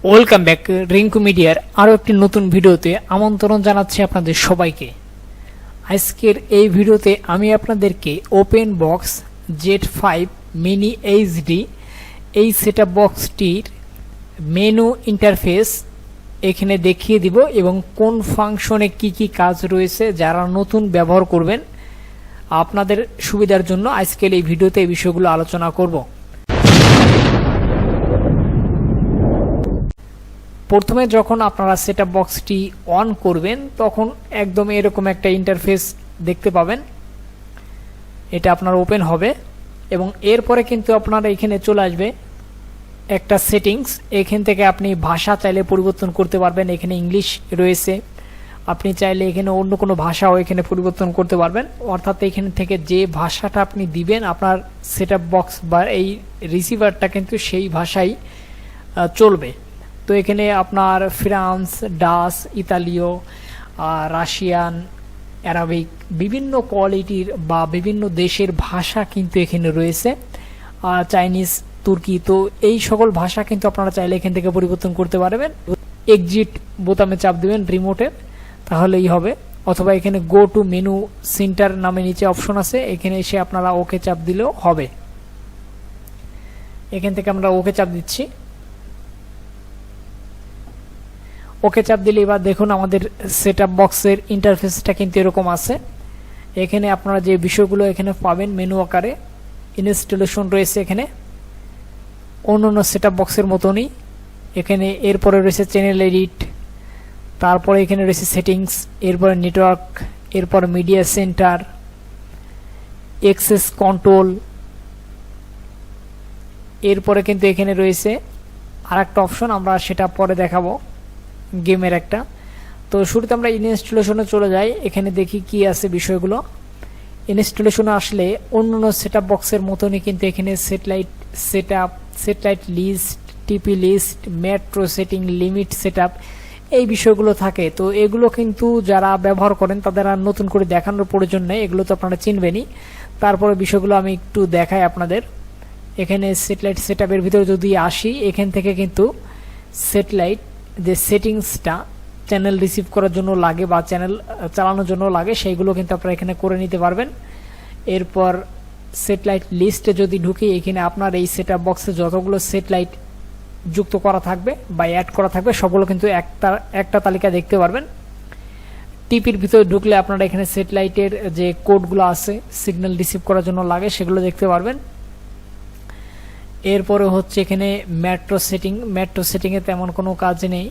Welcome back Rinku মিডিয়ার আরও একটি নতুন ভিডিওতে আমন্ত্রণ জানাচ্ছি আপনাদের সবাইকে। আজকের এই ভিডিওতে আমি আপনাদেরকে open box Z5 mini HD এই সেটআপ বক্সটির মেনু ইন্টারফেস এখানে দেখিয়ে দিব এবং কোন ফাংশনে কি কি কাজ রয়েছে যারা নতুন ব্যবহার করবেন আপনাদের সুবিধার জন্য আজকের এই ভিডিওতে এই বিষয়গুলো আলোচনা করব। প্রথমে যখন আপনারা সেটআপ বক্সটি অন করবেন তখন একদম এরকম একটা ইন্টারফেস দেখতে পাবেন, এটা আপনার ওপেন হবে এবং এরপরে কিন্তু আপনারা এখানে চলে আসবে একটা সেটিংস। এখান থেকে আপনি ভাষা চাইলে পরিবর্তন করতে পারবেন, এখানে ইংলিশ রয়েছে, আপনি চাইলে এখানে অন্য কোনো ভাষাও এখানে পরিবর্তন করতে পারবেন, অর্থাৎ এখান থেকে যে ভাষাটা আপনি দিবেন আপনার সেটআপ বক্স বা এই রিসিভারটা কিন্তু সেই ভাষাই চলবে। তো এখানে আপনার ফ্রান্স, ডাচ, ইতালীয়, রাশিয়ান, অ্যারাবিক বিভিন্ন কোয়ালিটির বা বিভিন্ন দেশের ভাষা কিন্তু এখানে রয়েছে, চাইনিজ, তুর্কি। তো এই সকল ভাষা কিন্তু আপনারা চাইলে এখান থেকে পরিবর্তন করতে পারবেন। এক্সিট বোতামে চাপ দিবেন রিমোটে, তাহলেই হবে, অথবা এখানে গো টু মেনু সেন্টার নামে নিচে অপশন আছে, এখানে এসে আপনারা ওকে চাপ দিলেও হবে। এখান থেকে আমরা ওকে চাপ দিচ্ছি। ওকে চাপ দিলে এবার দেখুন আমাদের সেটআপ বক্সের ইন্টারফেসটা কিন্তু এরকম আছে। এখানে আপনারা যে বিষয়গুলো এখানে পাবেন মেনু আকারে, ইনস্টলেশন রয়েছে এখানে অন্যান্য সেটআপ বক্সের মতনই। এখানে এরপরে রয়েছে চ্যানেল এডিট, তারপরে এখানে রয়েছে সেটিংস, এরপরে নেটওয়ার্ক, এরপর মিডিয়া সেন্টার, অ্যাক্সেস কন্ট্রোল, এরপরে কিন্তু এখানে রয়েছে আরেকটা অপশন, আমরা সেটা পরে দেখাবো, গেমের একটা। তো শুরুতে আমরা ইনস্টলেশনে চলে যাই, এখানে দেখি কি আছে বিষয়গুলো। ইনস্টলেশনে আসলে অন্যান্য সেটআপ বক্সের মতনই কিন্তু এখানে satellite setup, satellite list, TP list, metro setting, limit setup এই বিষয়গুলো থাকে। তো এগুলো কিন্তু যারা ব্যবহার করেন তাদের আর নতুন করে দেখানোর প্রয়োজন নেই, এগুলো তো আপনারা চিনবেনই। তারপরে বিষয়গুলো আমি একটু দেখাই আপনাদের। এখানে স্যাটেলাইট সেটআপের ভিতরে যদি আসি, এখান থেকে কিন্তু স্যাটেলাইট যে সেটিংসটা চ্যানেল রিসিভ করার জন্য লাগে বা চ্যানেল চালানোর জন্য লাগে সেইগুলো কিন্তু আপনারা এখানে করে নিতে পারবেন। এরপর স্যাটেলাইট লিস্টে যদি ঢুকি, এখানে আপনার এই সেটআপ বক্সে যতগুলো স্যাটেলাইট যুক্ত করা থাকবে বা অ্যাড করা থাকবে সবগুলো কিন্তু একটা তালিকা দেখতে পারবেন। টিপির ভিতরে ঢুকলে আপনারা এখানে স্যাটেলাইটের যে কোডগুলো আছে সিগন্যাল রিসিভ করার জন্য লাগে সেগুলো দেখতে পারবেন। এরপরে হচ্ছে এখানে মেট্রো সেটিং, মেট্রো সেটিংয়ে তেমন কোনো কাজ নেই,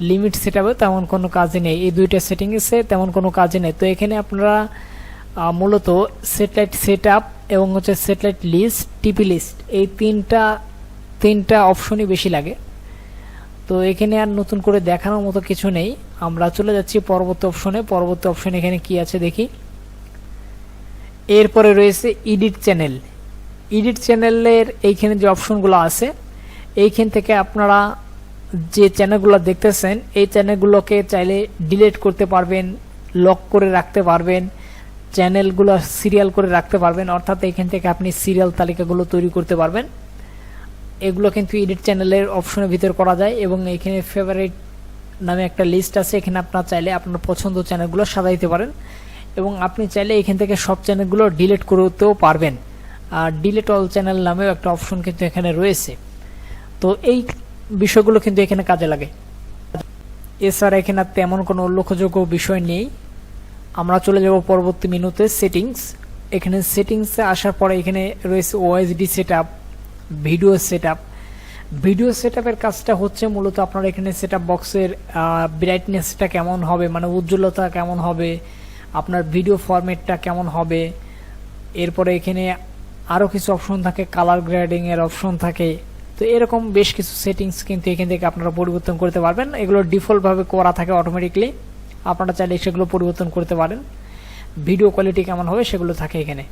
লিমিট সেটআপে তেমন কোনো কাজ নেই, এই দুইটা সেটিংসে তেমন কোনো কাজ নেই। তো এখানে আপনারা মূলত স্যাটেলাইট সেটআপ এবং হচ্ছে স্যাটেলাইট লিস্ট, টিপি লিস্ট এই তিনটা অপশনই বেশি লাগে। তো এখানে আর নতুন করে দেখানোর মতো কিছু নেই, আমরা চলে যাচ্ছি পরবর্তী অপশনে। পরবর্তী অপশন এখানে কি আছে দেখি। এরপরে রয়েছে এডিট চ্যানেল। এডিট চ্যানেলের এইখানে যে অপশনগুলো আছে এইখান থেকে আপনারা যে চ্যানেলগুলো দেখতেছেন এই চ্যানেলগুলোকে চাইলে ডিলিট করতে পারবেন, লক করে রাখতে পারবেন, চ্যানেলগুলো সিরিয়াল করে রাখতে পারবেন, অর্থাৎ এইখান থেকে আপনি সিরিয়াল তালিকাগুলো তৈরি করতে পারবেন। এগুলো কিন্তু এডিট চ্যানেলের অপশনের ভিতর করা যায় এবং এখানে ফেভারিট নামে একটা লিস্ট আছে, এখানে আপনারা চাইলে আপনার পছন্দ চ্যানেলগুলো সাজাইতে পারেন এবং আপনি চাইলে এখান থেকে সব চ্যানেলগুলো ডিলিট করতেও পারবেন। আর ডিলিট অল চ্যানেল নামেও একটা অপশন কিন্তু এখানে রয়েছে। তো এই বিষয়গুলো কিন্তু এখানে কাজে লাগে। এছাড়া এখানে তেমন কোনো উল্লেখযোগ্য বিষয় নেই। আমরা চলে যাব পরবর্তী মেনুতে সেটিংস। এখানে সেটিংসে আসার পরে এখানে রয়েছে OSD setup, video setup. Video সেটআপের কাজটা হচ্ছে মূলত আপনার এখানে সেটআপ বক্সের ব্রাইটনেসটা কেমন হবে, মানে উজ্জ্বলতা কেমন হবে, আপনার ভিডিও ফরম্যাটটা কেমন হবে। এরপরে এখানে আরও কিছু অপশন থাকে, কালার গ্রেডিং এর অপশন থাকে। তো এরকম বেশ কিছু সেটিংস কিন্তু এখান থেকে আপনারা পরিবর্তন করতে পারবেন। এগুলো ডিফল্টভাবে করা থাকে অটোমেটিকলি, আপনারা চাইলে সেগুলো পরিবর্তন করতে পারেন। ভিডিও কোয়ালিটি কেমন হবে সেগুলো থাকে এখানে।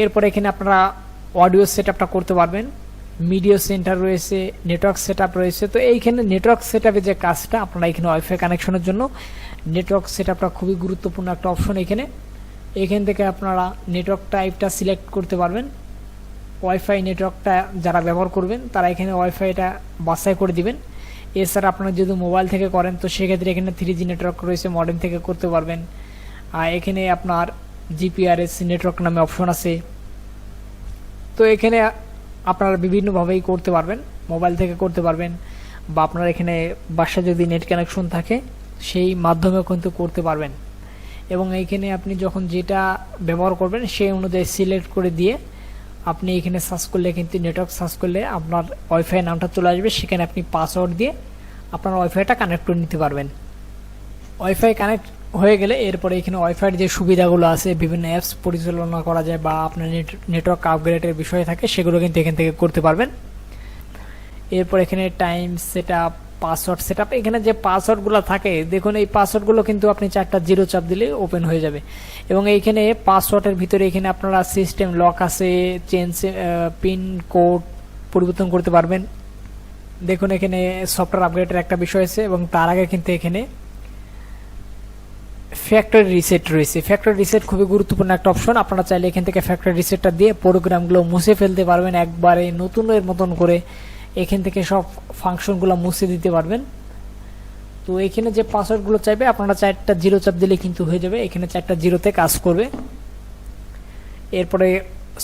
এরপরে এখানে আপনারা অডিও সেটআপটা করতে পারবেন, মিডিয়া সেন্টার রয়েছে, নেটওয়ার্ক সেটআপ রয়েছে। তো এইখানে নেটওয়ার্ক সেটআপে যে কাজটা আপনারা এখানে ওয়াইফাই কানেকশনের জন্য নেটওয়ার্ক সেটআপটা খুবই গুরুত্বপূর্ণ একটা অপশন। এখান থেকে আপনারা নেটওয়ার্ক টাইপটা সিলেক্ট করতে পারবেন। ওয়াইফাই নেটওয়ার্কটা যারা ব্যবহার করবেন তারা এখানে ওয়াইফাইটা বাছাই করে দিবেন। এছাড়া আপনারা যদি মোবাইল থেকে করেন তো সেক্ষেত্রে এখানে 3G নেটওয়ার্ক রয়েছে, মডেম থেকে করতে পারবেন। আর এখানে আপনার জিপিআরএস নেটওয়ার্ক নামে অপশন আছে। তো এখানে আপনারা বিভিন্নভাবেই করতে পারবেন, মোবাইল থেকে করতে পারবেন বা আপনার এখানে বাসায় যদি নেট কানেকশন থাকে সেই মাধ্যমেও কিন্তু করতে পারবেন। এবং এইখানে আপনি যখন যেটা ব্যবহার করবেন সেই অনুযায়ী সিলেক্ট করে দিয়ে আপনি এখানে সার্চ করলে কিন্তু নেটওয়ার্ক সার্চ করলে আপনার ওয়াইফাই নামটা চলে আসবে, সেখানে আপনি পাসওয়ার্ড দিয়ে আপনার ওয়াইফাইটা কানেক্ট করে নিতে পারবেন। ওয়াইফাই কানেক্ট হয়ে গেলে এরপরে এখানে ওয়াইফাইয়ের যে সুবিধাগুলো আছে, বিভিন্ন অ্যাপস পরিচালনা করা যায় বা আপনার নেটওয়ার্ক আপগ্রেডের বিষয় থাকে সেগুলো কিন্তু এখান থেকে করতে পারবেন। এরপর এখানে time set up, password set up, এখানে যে পাসওয়ার্ডগুলো থাকে দেখুন এই পাসওয়ার্ডগুলো কিন্তু আপনি 4টা জিরো চাপ দিলে ওপেন হয়ে যাবে। এবং এইখানে পাসওয়ার্ডের ভিতরে এখানে আপনারা সিস্টেম লক আছে, চেঞ্জ পিন কোড পরিবর্তন করতে পারবেন। দেখুন এখানে সফটওয়্যার আপগ্রেডের একটা বিষয় আছে এবং তার আগে কিন্তু এখানে ফ্যাক্টরি রিসেট রয়েছে। ফ্যাক্টরি রিসেট খুবই গুরুত্বপূর্ণ একটা অপশন। আপনারা চাইলে এখান থেকে ফ্যাক্টরি রিসেটটা দিয়ে প্রোগ্রামগুলো মুছে ফেলতে পারবেন, একবারে নতুনের মতন করে এখান থেকে সব ফাংশনগুলো মুছে দিতে পারবেন। তো এখানে যে পাসওয়ার্ডগুলো চাইবে আপনারা 4টা জিরো চাপ দিলে কিন্তু হয়ে যাবে, এখানে 4টা জিরোতে কাজ করবে। এরপরে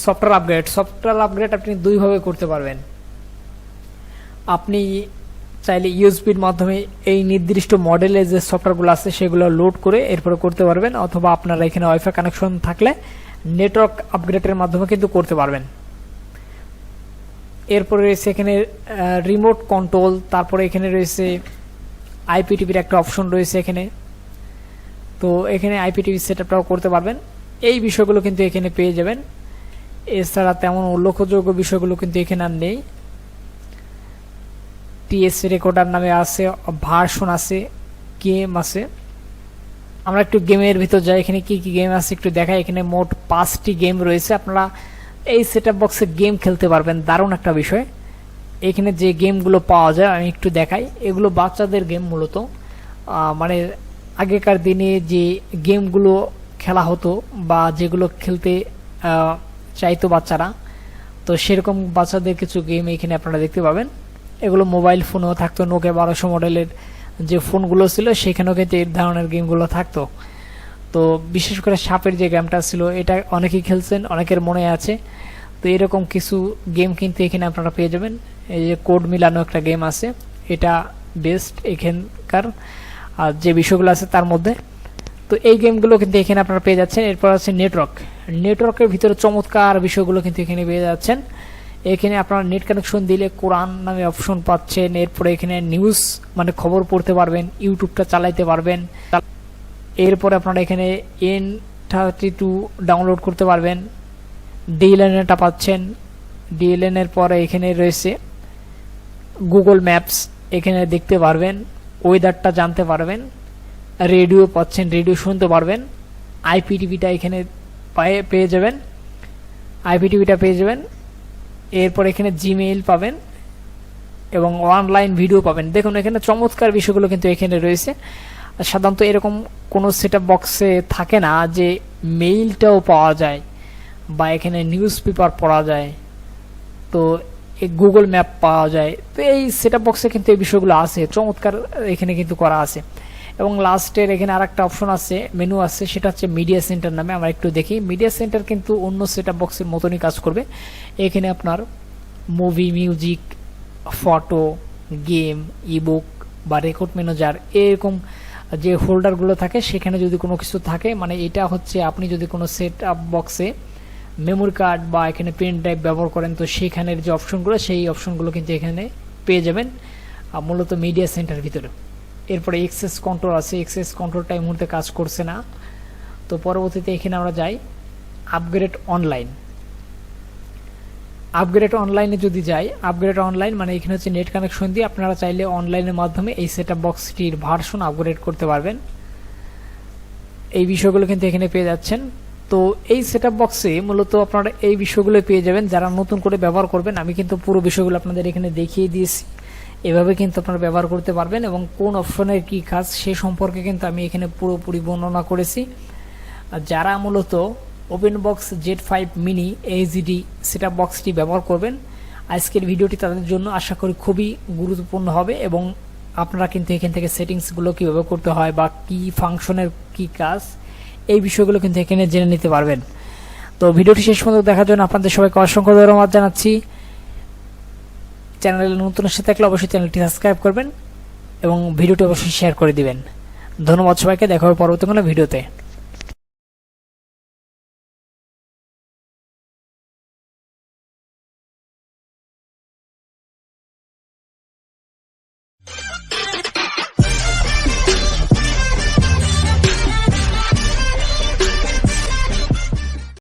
সফটওয়্যার আপগ্রেড, সফটওয়্যার আপগ্রেড আপনি দুইভাবে করতে পারবেন। আপনি চাইলে ইউএসবির মাধ্যমে এই নির্দিষ্ট মডেলের যে সফটওয়্যারগুলো আছে সেগুলো লোড করে এরপরে করতে পারবেন, অথবা আপনারা এখানে ওয়াইফাই কানেকশন থাকলে নেটওয়ার্ক আপগ্রেডের মাধ্যমে কিন্তু করতে পারবেন। এরপরে রয়েছে এখানে রিমোট কন্ট্রোল, তারপরে এখানে রয়েছে আইপিটিভির একটা অপশন রয়েছে এখানে। তো এখানে আইপিটিভি সেট আপটাও করতে পারবেন। এই বিষয়গুলো কিন্তু এখানে পেয়ে যাবেন। এছাড়া তেমন উল্লেখযোগ্য বিষয়গুলো কিন্তু এখানে আর নেই। টিএসসি রেকর্ডার নামে আছে, ভার্সন আছে, গেম আছে। আমরা একটু গেমের ভিতর যাই, এখানে কি কি গেম আছে একটু দেখাই। এখানে মোট 5টি গেম রয়েছে, আপনারা এই সেটআপ বক্সে গেম খেলতে পারবেন। দারুণ একটা বিষয়। এখানে যে গেমগুলো পাওয়া যায় আমি একটু দেখাই। এগুলো বাচ্চাদের গেম মূলত, মানে আগেকার দিনে যে গেমগুলো খেলা হতো বা যেগুলো খেলতে চাইতো বাচ্চারা, তো সেরকম বাচ্চাদের কিছু গেম এখানে আপনারা দেখতে পাবেন। এগুলো মোবাইল ফোনও থাকতো, নোকিয়া 1200 মডেলের যে ফোনগুলো ছিল সেখানেও কিন্তু এই ধরনের গেমগুলো থাকতো। তো বিশেষ করে সাপের যে গেমটা ছিল এটা অনেকেই খেলছেন, অনেকের মনে আছে। তো এরকম কিছু গেম কিন্তু এখানে আপনারা পেয়ে যাবেন। এই যে কোড মিলানো একটা গেম আছে, এটা বেস্ট এখানকার যে বিষয়গুলো আছে তার মধ্যে। তো এই গেমগুলো কিন্তু এখানে আপনারা পেয়ে যাচ্ছেন। এরপর আছে নেটওয়ার্ক, নেটওয়ার্কের ভিতরে চমৎকার বিষয়গুলো কিন্তু এখানে পেয়ে যাচ্ছেন। এখানে আপনারা নেট কানেকশন দিলে কোরআন নামে অপশন পাচ্ছেন। এরপরে এখানে নিউজ মানে খবর পড়তে পারবেন, ইউটিউবটা চালাইতে পারবেন। এরপরে আপনারা এখানে N32 ডাউনলোড করতে পারবেন। ডিএলএনটা পাচ্ছেন। ডিএলএন এর পরে এখানে রয়েছে গুগল ম্যাপস, এখানে দেখতে পারবেন, ওয়েদারটা জানতে পারবেন। রেডিও পাচ্ছেন, রেডিও শুনতে পারবেন। আইপিটিভিটা এখানে পেয়ে যাবেন, আইপিটিভিটা পেয়ে যাবেন। এরপর এখানে জিমেইল পাবেন এবং অনলাইন ভিডিও পাবেন। দেখুন এখানে চমৎকার বিষয়গুলো কিন্তু এখানে রয়েছে। সাধারণত এরকম কোনো সেটআপ বক্সে থাকে না যে মেইলটাও পাওয়া যায় বা এখানে নিউজ পেপার পড়া যায়, তো গুগল ম্যাপ পাওয়া যায়। তো এই সেটআপ বক্সে কিন্তু এই বিষয়গুলো আছে, চমৎকার এখানে কিন্তু করা আছে। এবং লাস্টের এখানে আরেকটা অপশন আছে, মেনু আছে, সেটা হচ্ছে মিডিয়া সেন্টার নামে। আমরা একটু দেখি। মিডিয়া সেন্টার কিন্তু অন্য সেটআপ বক্সের মতনই কাজ করবে। এখানে আপনার movie, music, photo, game, ebook বা রেকর্ড ম্যানেজার এরকম যে হোল্ডারগুলো থাকে সেখানে যদি কোনো কিছু থাকে, মানে এটা হচ্ছে আপনি যদি কোনো সেটআপ বক্সে মেমোরি কার্ড বা এখানে পেন ড্রাইভ ব্যবহার করেন তো সেখানের যে অপশনগুলো সেই অপশনগুলো কিন্তু এখানে পেয়ে যাবেন মূলত মিডিয়া সেন্টার ভিতরে। এরপরে এক্সেস কন্ট্রোল আছে, এক্সেস কন্ট্রোলটা এই মুহূর্তে কাজ করছে না। তো পরবর্তীতে এখানে আমরা যাই আপগ্রেড অনলাইন। আপগ্রেড অনলাইনে যদি যাই, আপগ্রেড অনলাইন মানে এখানে হচ্ছে নেট কানেকশন দিয়ে আপনারা চাইলে অনলাইনের মাধ্যমে এই সেটআপ বক্সটির ভার্সন আপগ্রেড করতে পারবেন। এই বিষয়গুলো কিন্তু এখানে পেয়ে যাচ্ছেন। তো এই সেটআপ বক্সে মূলত আপনারা এই বিষয়গুলো পেয়ে যাবেন যারা নতুন করে ব্যবহার করবেন। আমি কিন্তু পুরো বিষয়গুলো আপনাদের এখানে দেখিয়ে দিয়েছি, এভাবে কিন্তু আপনারা ব্যবহার করতে পারবেন এবং কোন অপশনের কি কাজ সে সম্পর্কে কিন্তু আমি এখানে পুরোপুরি বর্ণনা করেছি। যারা মূলত open box Z5 mini HD setup বক্সটি ব্যবহার করবেন। আজকের ভিডিওটি তাদের জন্য আশা করি খুবই গুরুত্বপূর্ণ হবে এবং আপনারা কিন্তু এখান থেকে সেটিংসগুলো কীভাবে করতে হয় বা কি ফাংশনের কি কাজ এই বিষয়গুলো কিন্তু এখানে জেনে নিতে পারবেন। তো ভিডিওটি শেষ পর্যন্ত দেখার জন্য আপনাদের সবাইকে অসংখ্য ধন্যবাদ জানাচ্ছি। চ্যানেলে নতুন এসে থাকলে অবশ্যই চ্যানেলটি সাবস্ক্রাইব করবেন এবং ভিডিওটি অবশ্যই শেয়ার করে দিবেন। ধন্যবাদ সবাইকে, দেখা হবে পরবর্তী কোনো ভিডিওতে।